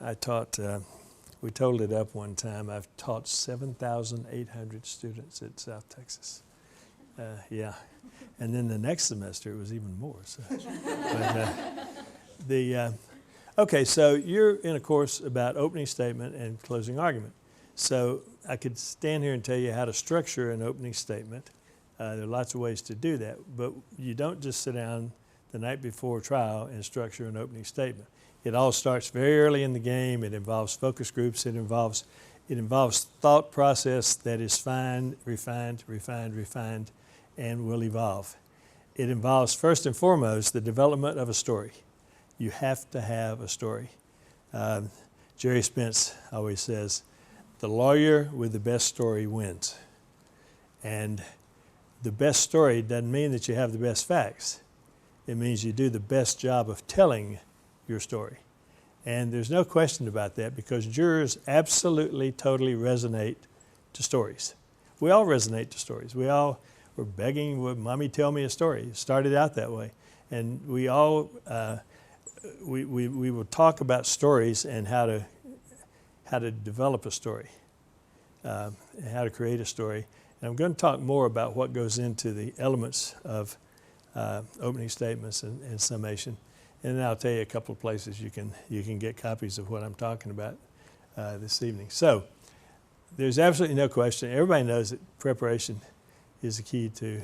I taught, we totaled it up one time. I've taught 7,800 students at South Texas. Yeah. And then the next semester it was even more. So. Okay, so you're in a course about opening statement and closing argument. So I could stand here and tell you how to structure an opening statement. There are lots of ways to do that, but you don't just sit down the night before trial and structure an opening statement. It all starts very early in the game. It involves focus groups. It involves thought process that is refined, and will evolve. It involves, first and foremost, the development of a story. You have to have a story. Jerry Spence always says, the lawyer with the best story wins. And the best story doesn't mean that you have the best facts. It means you do the best job of telling your story. And there's no question about that because jurors absolutely, totally resonate to stories. We all resonate to stories. We all were begging, would Mommy tell me a story? It started out that way. And we all, we will talk about stories and how to develop a story, and how to create a story. And I'm going to talk more about what goes into the elements of opening statements and summation. And then I'll tell you a couple of places you can get copies of what I'm talking about this evening. So there's absolutely no question. Everybody knows that preparation is the key to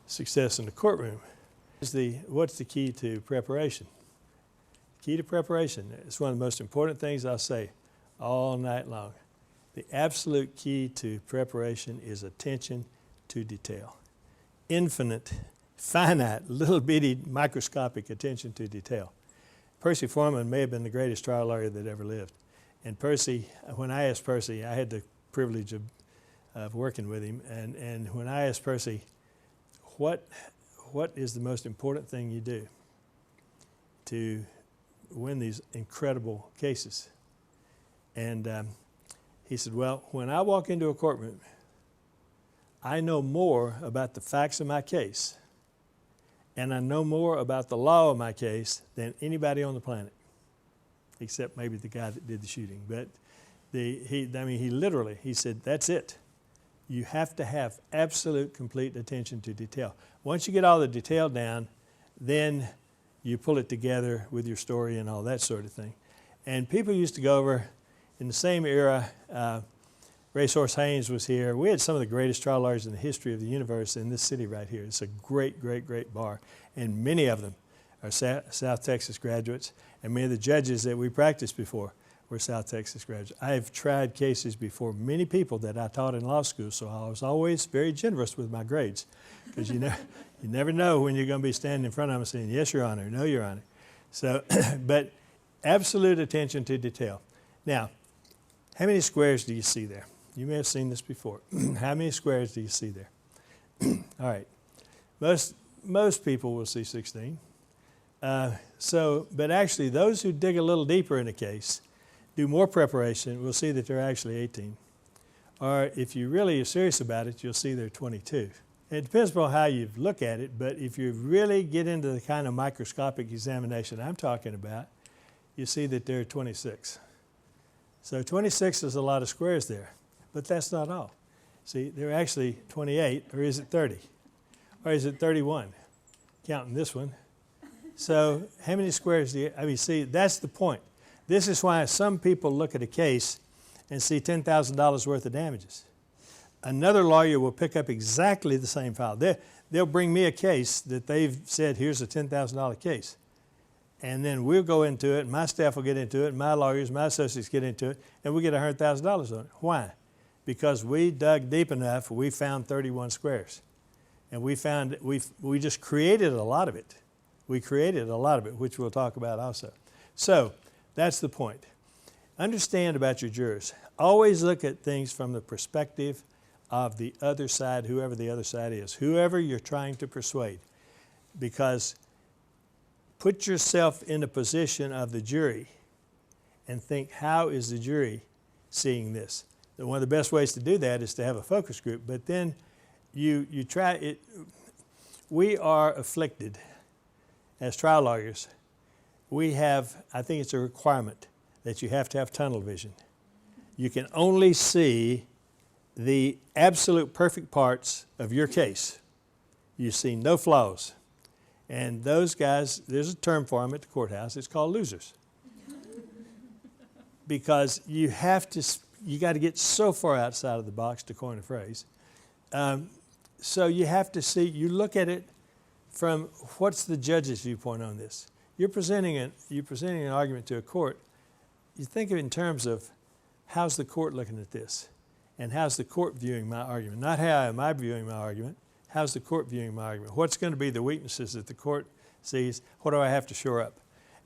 success in the courtroom. What's the key to preparation? Key to preparation. It's one of the most important things I'll say all night long. The absolute key to preparation is attention to detail. Infinite, finite, little bitty, microscopic attention to detail. Percy Foreman may have been the greatest trial lawyer that ever lived. And Percy, when I asked Percy, I had the privilege of working with him, and when I asked Percy, what is the most important thing you do to win these incredible cases? And he said, well, when I walk into a courtroom, I know more about the facts of my case, and I know more about the law of my case than anybody on the planet, except maybe the guy that did the shooting. But he said, that's it. You have to have absolute, complete attention to detail. Once you get all the detail down, then you pull it together with your story and all that sort of thing. And people used to go over, in the same era, Racehorse Haynes was here. We had some of the greatest trial lawyers in the history of the universe in this city right here. It's a great, great, great bar. And many of them are South Texas graduates. And many of the judges that we practiced before were South Texas graduates. I've tried cases before many people that I taught in law school, so I was always very generous with my grades. Because you never know when you're going to be standing in front of them saying, yes, Your Honor, no, Your Honor. So, but absolute attention to detail. Now, how many squares do you see there? You may have seen this before. How many squares do you see there? All right. Most people will see 16. But actually, those who dig a little deeper in a case, do more preparation, will see that there are actually 18. Or if you really are serious about it, you'll see there are 22. It depends upon how you look at it, but if you really get into the kind of microscopic examination I'm talking about, you see that there are 26. So 26 is a lot of squares there, but that's not all. See, there are actually 28, or is it 30? Or is it 31? Counting this one. So how many squares do you, see, that's the point. This is why some people look at a case and see $10,000 worth of damages. Another lawyer will pick up exactly the same file. They'll bring me a case that they've said, here's a $10,000 case. And then we'll go into it, and my staff will get into it, and my lawyers, my associates get into it, and we get $100,000 on it. Why? Because we dug deep enough, we found 31 squares. And we just created a lot of it. We created a lot of it, which we'll talk about also. So that's the point. Understand about your jurors. Always look at things from the perspective of the other side, whoever the other side is, whoever you're trying to persuade. Because put yourself in the position of the jury and think, how is the jury seeing this? And one of the best ways to do that is to have a focus group, but then you try it. We are afflicted as trial lawyers I think it's a requirement that you have to have tunnel vision. You can only see the absolute perfect parts of your case. You see no flaws. And those guys, there's a term for them at the courthouse, it's called losers. Because you got to get so far outside of the box, to coin a phrase. So you have to see, you look at it from what's the judge's viewpoint on this. You're presenting an argument to a court. You think of it in terms of how's the court looking at this, and how's the court viewing my argument. Not how am I viewing my argument, how's the court viewing my argument? What's going to be the weaknesses that the court sees? What do I have to shore up?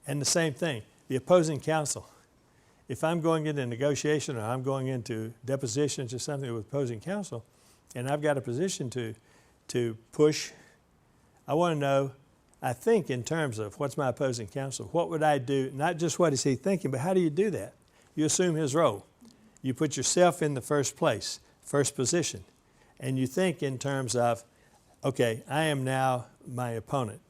And the same thing, the opposing counsel. If I'm going into negotiation or I'm going into depositions or something with opposing counsel, and I've got a position to push, I want to know, I think in terms of what's my opposing counsel, what would I do, not just what is he thinking, but how do you do that? You assume his role. You put yourself in the first place, first position, and you think in terms of, okay, I am now my opponent.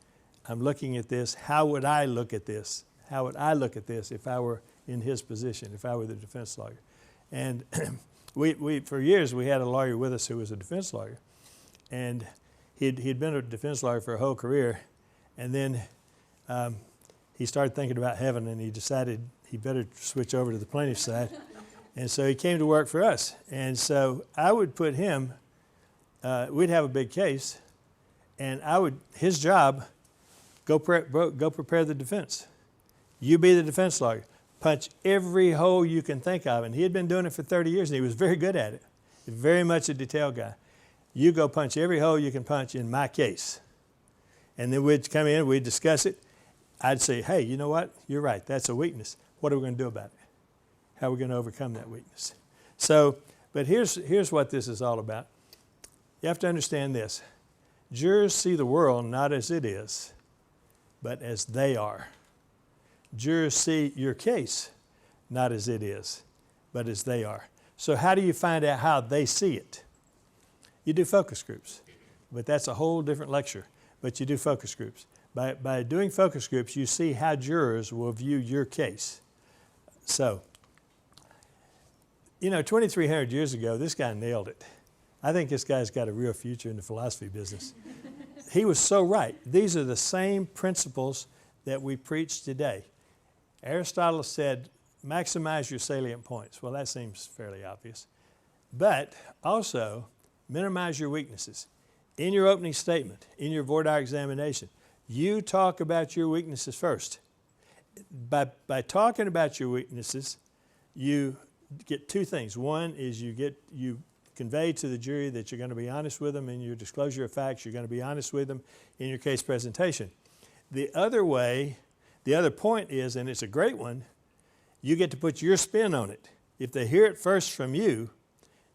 I'm looking at this. How would I look at this? How would I look at this if I were in his position, if I were the defense lawyer? And we for years, we had a lawyer with us who was a defense lawyer. And he'd been a defense lawyer for a whole career. And then he started thinking about heaven, and he decided he better switch over to the plaintiff's side. And so he came to work for us. And so I would put him, we'd have a big case, and his job, go prepare the defense. You be the defense lawyer. Punch every hole you can think of. And he had been doing it for 30 years, and he was very good at it. Very much a detail guy. You go punch every hole you can punch in my case. And then we'd come in, we'd discuss it. I'd say, hey, you know what? You're right. That's a weakness. What are we going to do about it? How are we going to overcome that weakness? So, but here's what this is all about. You have to understand this. Jurors see the world not as it is, but as they are. Jurors see your case not as it is, but as they are. So how do you find out how they see it? You do focus groups, but that's a whole different lecture. But you do focus groups. By doing focus groups, you see how jurors will view your case. So, 2,300 years ago, this guy nailed it. I think this guy's got a real future in the philosophy business. He was so right. These are the same principles that we preach today. Aristotle said, maximize your salient points. Well, that seems fairly obvious. But also, minimize your weaknesses. In your opening statement, in your voir dire examination, you talk about your weaknesses first. By talking about your weaknesses, you get two things. One is you convey to the jury that you're going to be honest with them in your disclosure of facts. You're going to be honest with them in your case presentation. The other point is, and it's a great one, you get to put your spin on it. If they hear it first from you,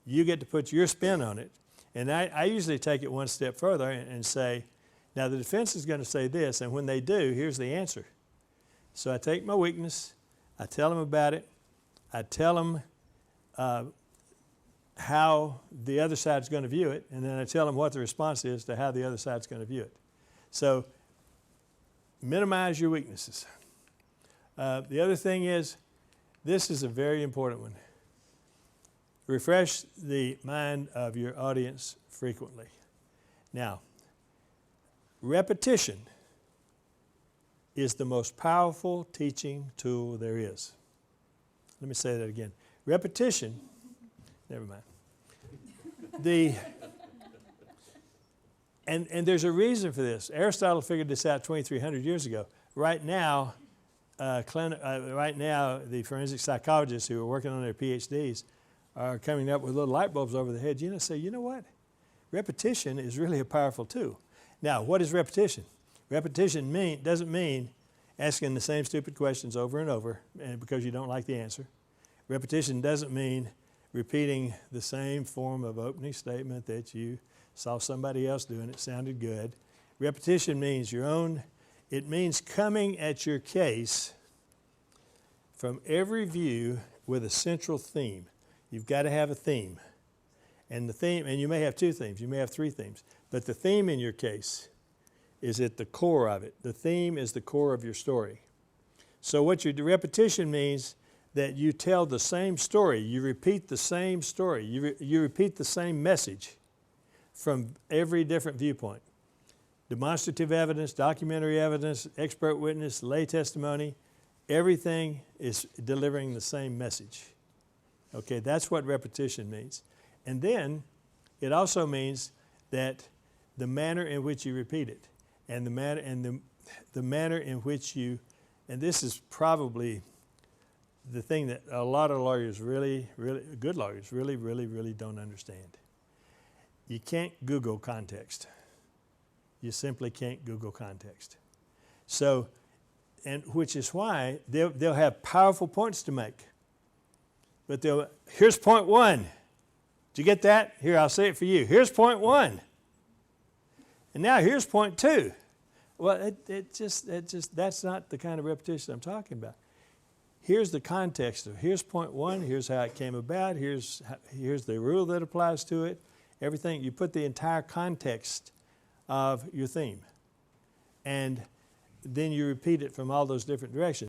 you get to put your spin on it. And I usually take it one step further and say, now the defense is going to say this, and when they do, here's the answer. So I take my weakness, I tell them about it, I tell them how the other side's going to view it, and then I tell them what the response is to how the other side's going to view it. So minimize your weaknesses. The other thing is, this is a very important one. Refresh the mind of your audience frequently. Now, repetition is the most powerful teaching tool there is. Let me say that again. Repetition, never mind. And there's a reason for this. Aristotle figured this out 2,300 years ago. Right now, the forensic psychologists who are working on their PhDs are coming up with little light bulbs over their heads. Say, you know what? Repetition is really a powerful tool. Now, what is repetition? Repetition doesn't mean asking the same stupid questions over and over because you don't like the answer. Repetition doesn't mean repeating the same form of opening statement that you saw somebody else do and it sounded good. Repetition means it means coming at your case from every view with a central theme. You've got to have a theme. And you may have two themes, you may have three themes, but the theme in your case is at the core of it. The theme is the core of your story. So what your repetition means that you tell the same story, you repeat the same story, you repeat the same message from every different viewpoint. Demonstrative evidence, documentary evidence, expert witness, lay testimony, everything is delivering the same message. Okay, that's what repetition means. And then it also means that the manner in which you repeat it, and the manner in which you, and this is probably the thing that a lot of lawyers good lawyers really don't understand. You can't Google context. You simply can't Google context. So, and which is why they'll have powerful points to make. But here's point one. Did you get that? Here, I'll say it for you. Here's point one. And now here's point two. Well, that's not the kind of repetition I'm talking about. Here's the context of, here's point one, here's how it came about, here's the rule that applies to it, everything. You put the entire context of your theme. And then you repeat it from all those different directions.